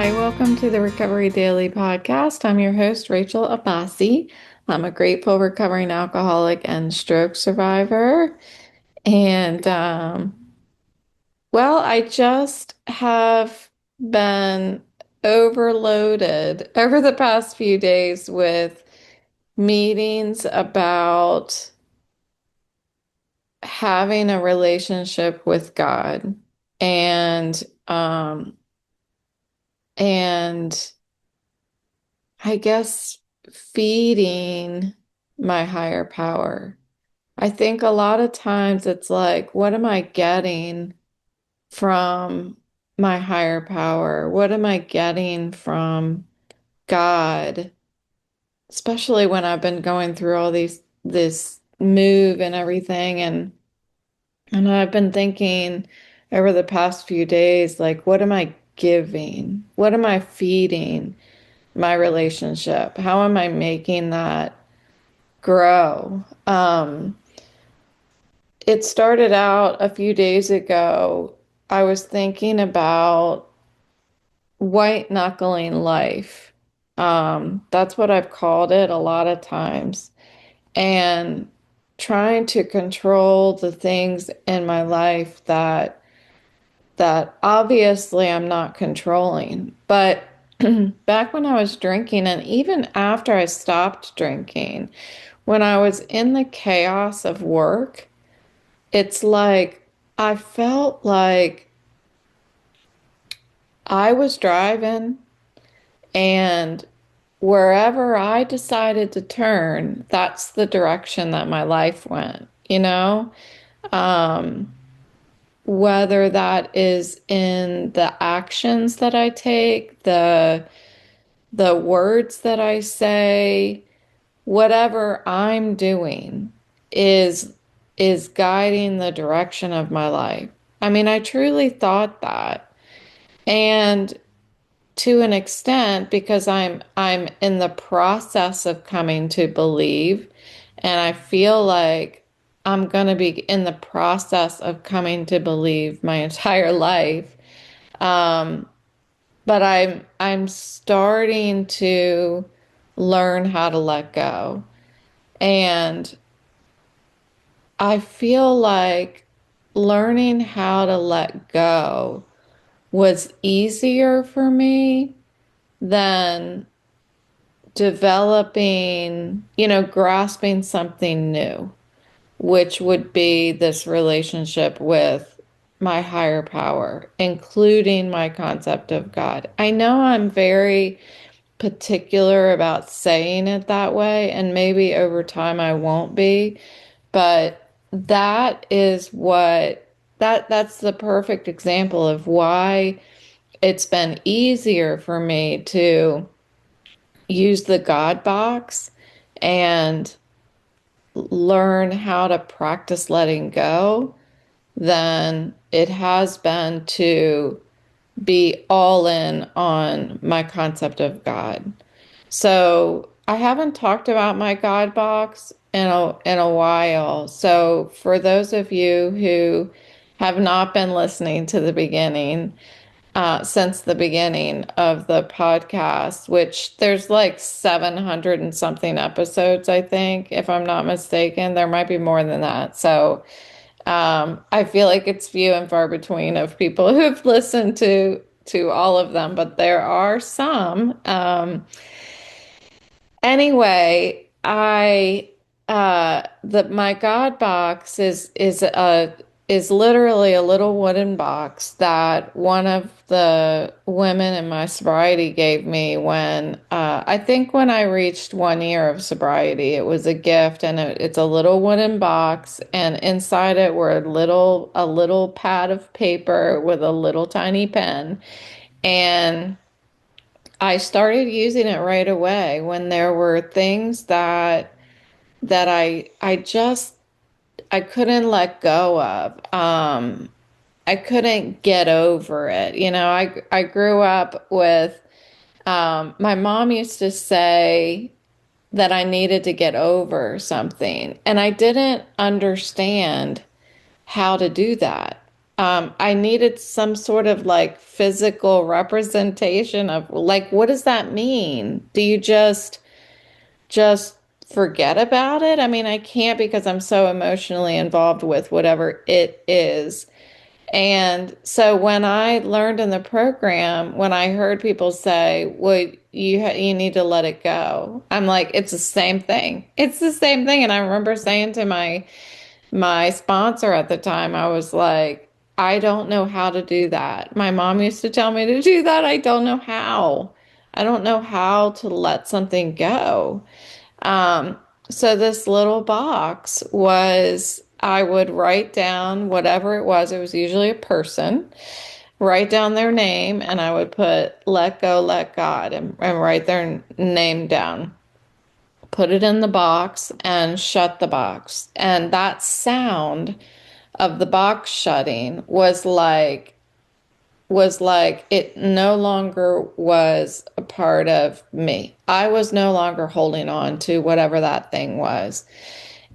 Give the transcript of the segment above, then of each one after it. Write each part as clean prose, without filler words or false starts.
Hi, welcome to the Recovery Daily podcast. I'm your host, Rachel Abassi. I'm a grateful recovering alcoholic and stroke survivor. And, I just have been overloaded over the past few days with meetings about having a relationship with God and, um, and I guess feeding my higher power. I think a lot of times it's like, what am I getting from my higher power? What am I getting from God? Especially when I've been going through all this move and everything and I've been thinking over the past few days, like, what am I giving? What am I feeding my relationship? How am I making that grow? It started out a few days ago. I was thinking about white knuckling life. That's what I've called it a lot of times. And trying to control the things in my life that obviously I'm not controlling. But back when I was drinking, and even after I stopped drinking, when I was in the chaos of work, it's like I felt like I was driving and wherever I decided to turn, that's the direction that my life went, you know? Um, whether that is in the actions that I take, the words that I say, whatever I'm doing is is guiding the direction of my life. I mean, I truly thought that. And to an extent, because I'm in the process of coming to believe, and I feel like I'm going to be in the process of coming to believe my entire life. Um, but I'm starting to learn how to let go. And I feel like learning how to let go was easier for me than developing, grasping something new, which would be this relationship with my higher power, including my concept of God. I know I'm very particular about saying it that way, and maybe over time I won't be, but that's the perfect example of why it's been easier for me to use the God box and learn how to practice letting go than it has been to be all in on my concept of God. So I haven't talked about my God box in a while. So for those of you who have not been listening to the beginning, since the beginning of the podcast, which there's like 700 and something episodes, I think, if I'm not mistaken. There might be more than that. So I feel like it's few and far between of people who've listened to all of them, but there are some. Anyway, I the my God box is literally a little wooden box that one of the women in my sobriety gave me when I think when I reached 1 year of sobriety. It was a gift, and it's a little wooden box, and inside it were a little pad of paper with a little tiny pen, and I started using it right away when there were things that I couldn't let go of. I couldn't get over it. I grew up with my mom used to say that I needed to get over something, and I didn't understand how to do that. I needed some sort of like physical representation of like, what does that mean? Do you just forget about it? I mean, I can't because I'm so emotionally involved with whatever it is. And so when I learned in the program, when I heard people say, "Well, you need to let it go," I'm like, "It's the same thing. It's the same thing." And I remember saying to my sponsor at the time, I was like, "I don't know how to do that. My mom used to tell me to do that. I don't know how. I don't know how to let something go." Um, so this little box was, I would write down whatever it was. It was usually a person, write down their name, and I would put let go, let God, and write their name down. Put it in the box and shut the box. And that sound of the box shutting was like it no longer was a part of me. I was no longer holding on to whatever that thing was.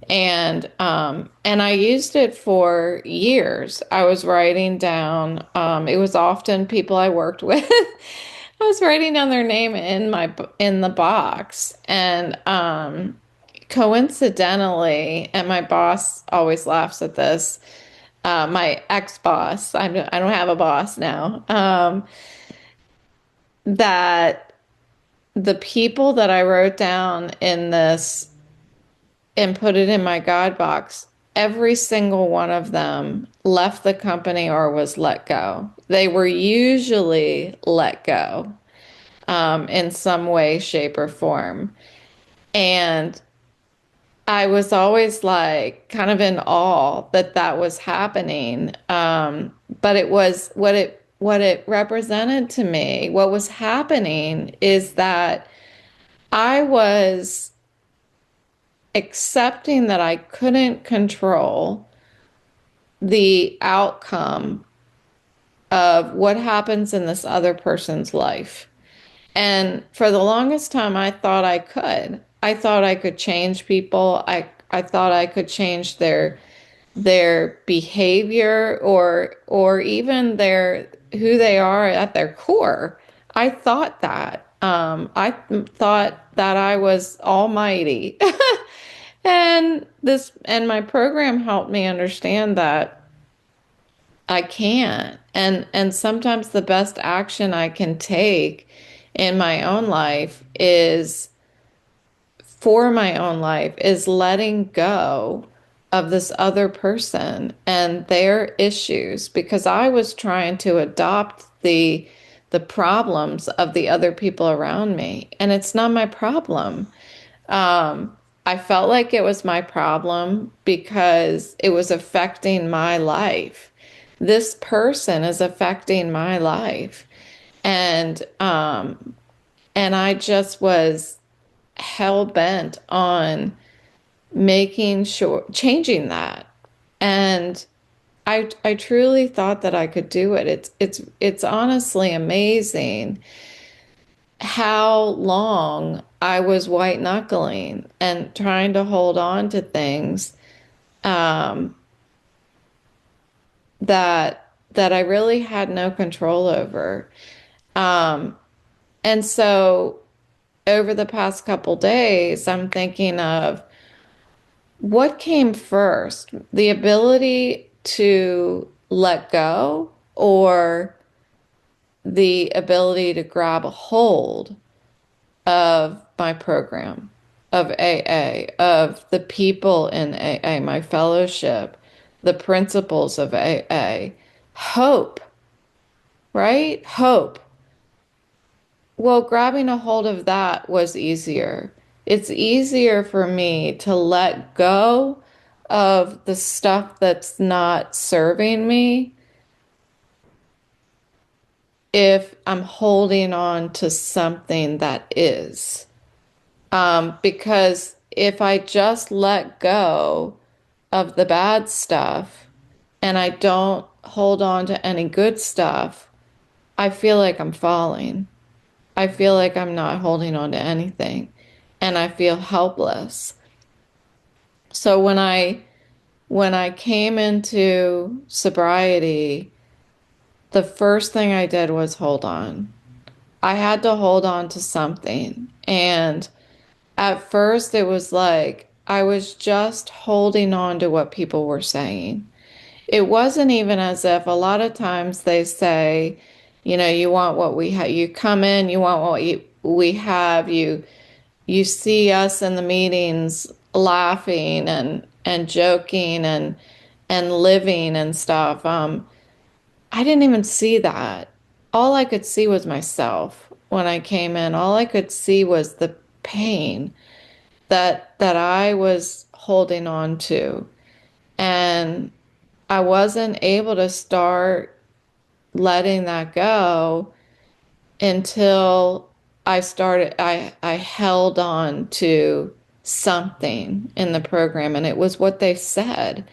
And I used it for years. I was writing down, it was often people I worked with. I was writing down their name in the box. And coincidentally, and my boss always laughs at this, my ex-boss, I don't have a boss now, that the people that I wrote down in this and put it in my God box, every single one of them left the company or was let go. They were usually let go in some way, shape, or form. And I was always like kind of in awe that that was happening. But it was what it represented to me. What was happening is that I was accepting that I couldn't control the outcome of what happens in this other person's life. And for the longest time, I thought I could. I thought I could change people. I thought I could change their behavior or even their who they are at their core. I thought that. I thought that I was almighty. And my program helped me understand that I can't. And sometimes the best action I can take in my own life is for my own life is letting go of this other person and their issues because I was trying to adopt the problems of the other people around me and it's not my problem. I felt like it was my problem because it was affecting my life. This person is affecting my life. And I just was hell bent on making sure changing that. And I truly thought that I could do it. It's honestly amazing how long I was white knuckling and trying to hold on to things um, that I really had no control over. Um, and so over the past couple days, I'm thinking of what came first, the ability to let go or the ability to grab a hold of my program, of AA, of the people in AA, my fellowship, the principles of AA, hope, right? Hope. Well, grabbing a hold of that was easier. It's easier for me to let go of the stuff that's not serving me if I'm holding on to something that is. Because if I just let go of the bad stuff and I don't hold on to any good stuff, I feel like I'm falling. I feel like I'm not holding on to anything and I feel helpless. So when I when I came into sobriety, the first thing I did was hold on. I had to hold on to something. And at first, it was like I was just holding on to what people were saying. It wasn't even as if a lot of times they say, you want what we have. You come in, you want what we have. You see us in the meetings laughing and joking and living and stuff. I didn't even see that. All I could see was myself when I came in. All I could see was the pain that I was holding on to. And I wasn't able to start letting that go until I held on to something in the program, and it was what they said.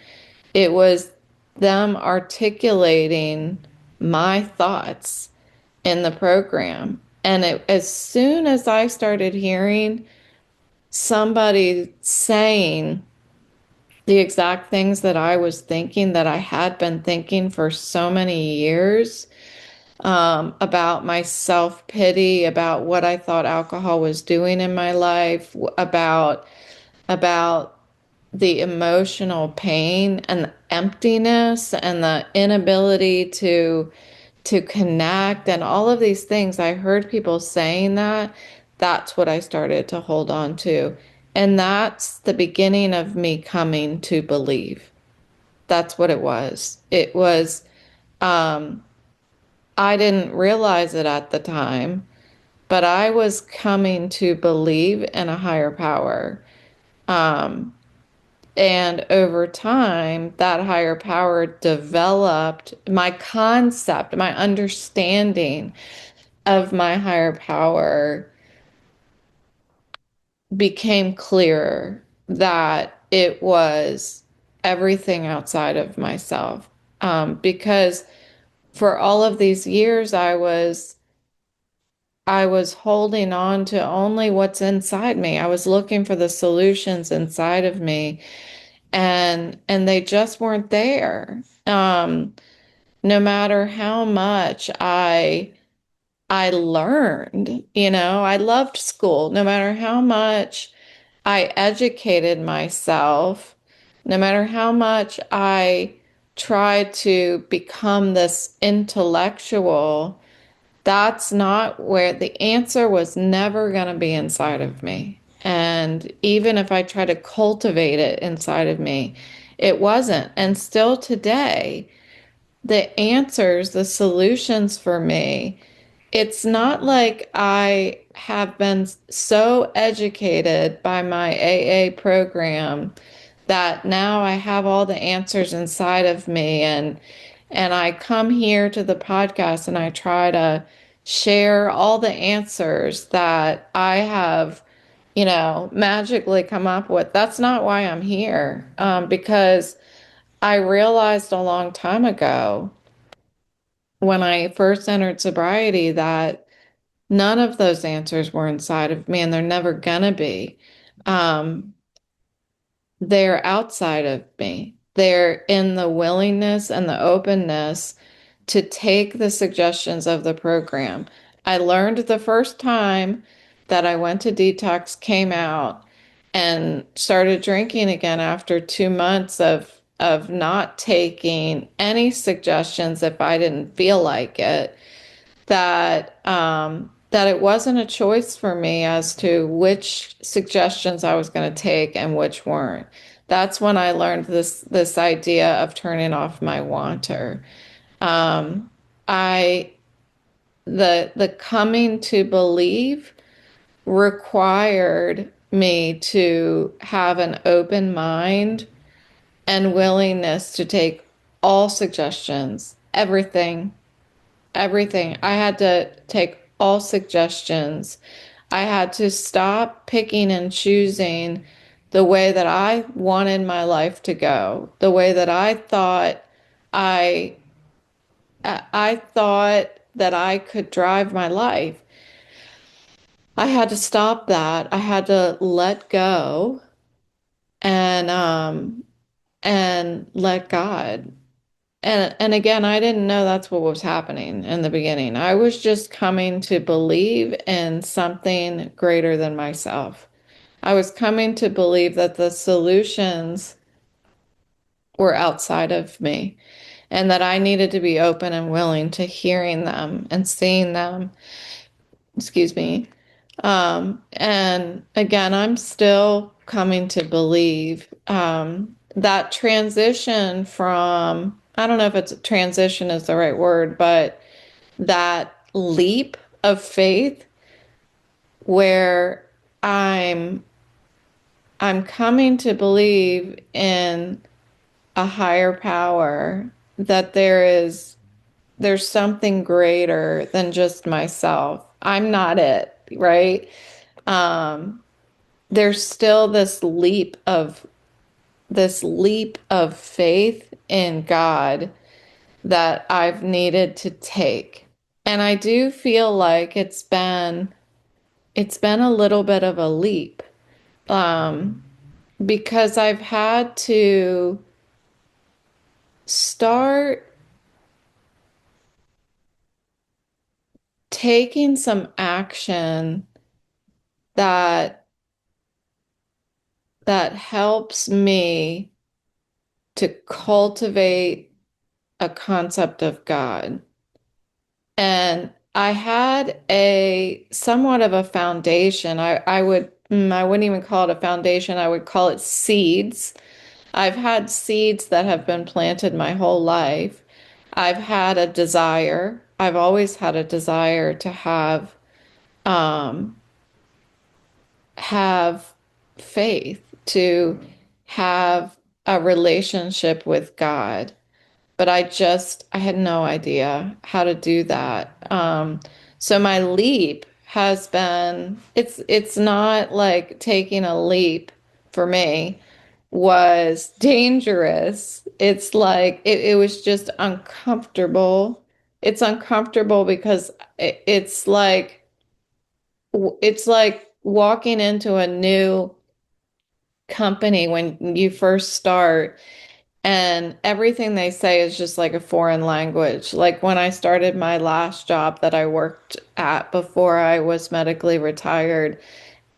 It was them articulating my thoughts in the program. And as soon as I started hearing somebody saying the exact things that I was thinking, that I had been thinking for so many years, about my self-pity, about what I thought alcohol was doing in my life, about the emotional pain and the emptiness and the inability to connect and all of these things. I heard people saying that. That's what I started to hold on to. And that's the beginning of me coming to believe. That's what it was. It was, um, I didn't realize it at the time, but I was coming to believe in a higher power. Um, and over time, that higher power developed my concept, my understanding of my higher power became clearer, that it was everything outside of myself. Because for all of these years, I was holding on to only what's inside me. I was looking for the solutions inside of me, and they just weren't there. No matter how much I learned, I loved school. No matter how much I educated myself, no matter how much I tried to become this intellectual, that's not where the answer was never going to be inside of me. And even if I try to cultivate it inside of me, it wasn't. And still today, the answers, the solutions for me, it's not like I have been so educated by my AA program that now I have all the answers inside of me, and I come here to the podcast and I try to share all the answers that I have, magically come up with. That's not why I'm here. Because I realized a long time ago when I first entered sobriety that none of those answers were inside of me, and they're never gonna be. Um, they're outside of me. They're in the willingness and the openness to take the suggestions of the program. I learned the first time that I went to detox, came out, and started drinking again after 2 months of not taking any suggestions if I didn't feel like it, that it wasn't a choice for me as to which suggestions I was going to take and which weren't. That's when I learned this idea of turning off my wanter. Um, I the coming to believe required me to have an open mind and willingness to take all suggestions, everything. I had to take all suggestions. I had to stop picking and choosing the way that I wanted my life to go, the way that I I thought that I could drive my life. I had to stop that. I had to let go and and let God. And again, I didn't know that's what was happening in the beginning. I was just coming to believe in something greater than myself. I was coming to believe that the solutions were outside of me and that I needed to be open and willing to hearing them and seeing them. Excuse me. And again, I'm still coming to believe that transition from, I don't know if it's transition is the right word, but that leap of faith where I'm I'm coming to believe in a higher power, that there's something greater than just myself. I'm not it, right? Um, there's still this leap of faith in God that I've needed to take. And I do feel like it's been a little bit of a leap. Um, because I've had to start taking some action that that helps me to cultivate a concept of God. And I had a somewhat of a foundation. I wouldn't even call it a foundation. I would call it seeds. I've had seeds that have been planted my whole life. I've had a desire. I've always had a desire to um, have faith, to have a relationship with God. But I had no idea how to do that. So my leap has been, it's not like taking a leap for me was dangerous. It's like it was just uncomfortable. It's uncomfortable because it's like walking into a new company when you first start and everything they say is just like a foreign language. Like when I started my last job that I worked at before I was medically retired,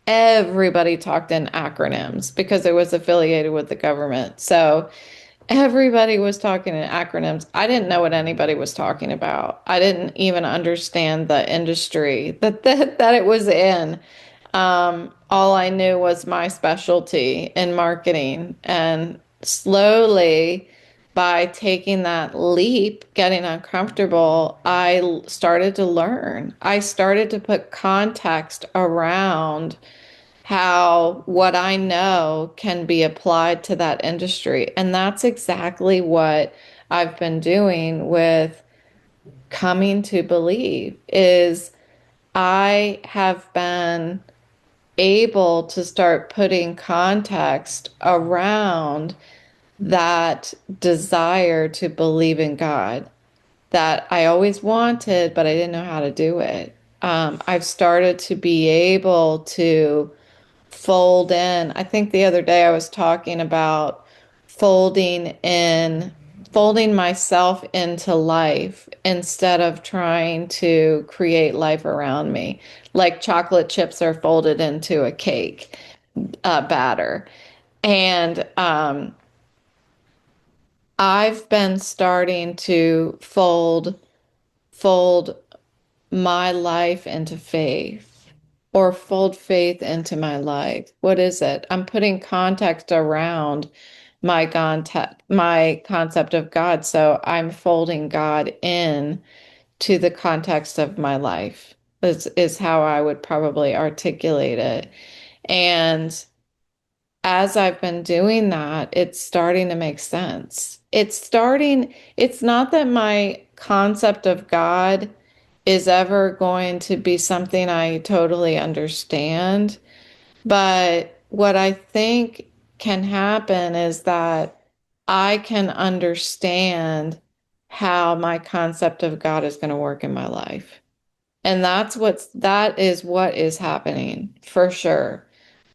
everybody talked in acronyms because it was affiliated with the government. So everybody was talking in acronyms. I didn't know what anybody was talking about. I didn't even understand the industry that it was in. All I knew was my specialty in marketing. And slowly, by taking that leap, getting uncomfortable, I started to learn. I started to put context around how what I know can be applied to that industry. And that's exactly what I've been doing with coming to believe is I have been able to start putting context around that desire to believe in God that I always wanted, but I didn't know how to do it. I've started to be able to fold in. I think the other day I was talking about folding in, folding myself into life instead of trying to create life around me. Like chocolate chips are folded into a cake batter. And I've been starting to fold my life into faith or fold faith into my life. What is it? I'm putting context around my concept of God. So I'm folding God in to the context of my life is how I would probably articulate it. And as I've been doing that, it's starting to make sense. It's not that my concept of God is ever going to be something I totally understand, but what I think can happen is that I can understand how my concept of God is going to work in my life. And that is what is happening for sure.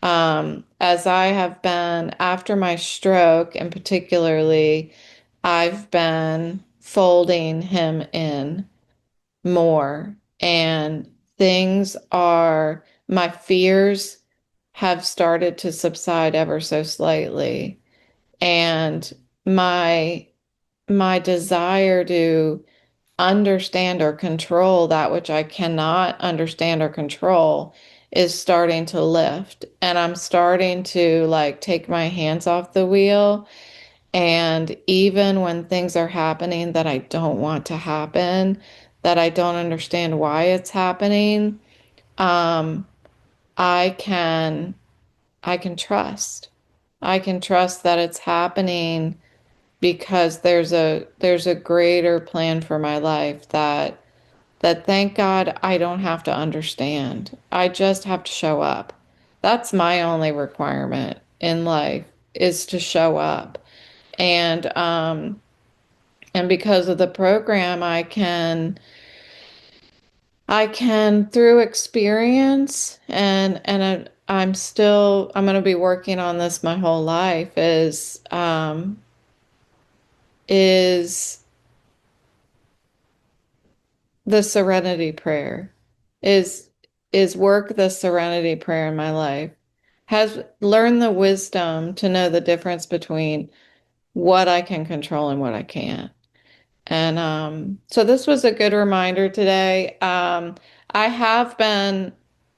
As I have been after my stroke, and particularly, I've been folding him in more, and my fears have started to subside ever so slightly. And my my desire to understand or control that which I cannot understand or control is starting to lift. And I'm starting to like take my hands off the wheel. And even when things are happening that I don't want to happen, that I don't understand why it's happening, um, I can I can trust. I can trust that it's happening because there's a greater plan for my life that thank God I don't have to understand. I just have to show up. That's my only requirement in life is to show up. And because of the program I can through experience and I'm going to be working on this my whole life is the serenity prayer is is work the serenity prayer in my life, has learned the wisdom to know the difference between what I can control and what I can't. And so this was a good reminder today. I have been,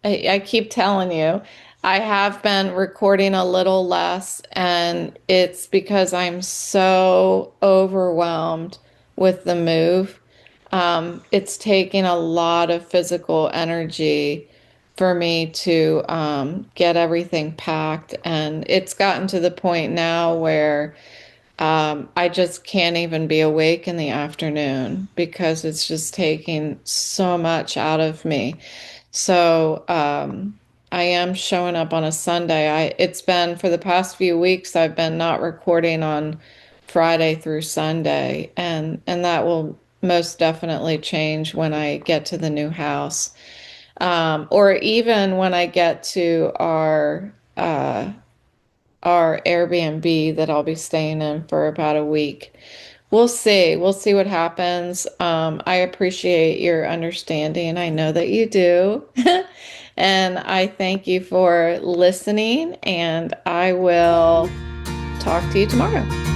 I keep telling you, I have been recording a little less, and it's because I'm so overwhelmed with the move. It's taking a lot of physical energy for me to get everything packed, and it's gotten to the point now where I just can't even be awake in the afternoon because it's just taking so much out of me. So I am showing up on a Sunday. It's been for the past few weeks, I've been not recording on Friday through Sunday, and that will most definitely change when I get to the new house. Or even when I get to our Airbnb that I'll be staying in for about a week. We'll see. We'll see what happens. I appreciate your understanding. I know that you do. And I thank you for listening, and I will talk to you tomorrow.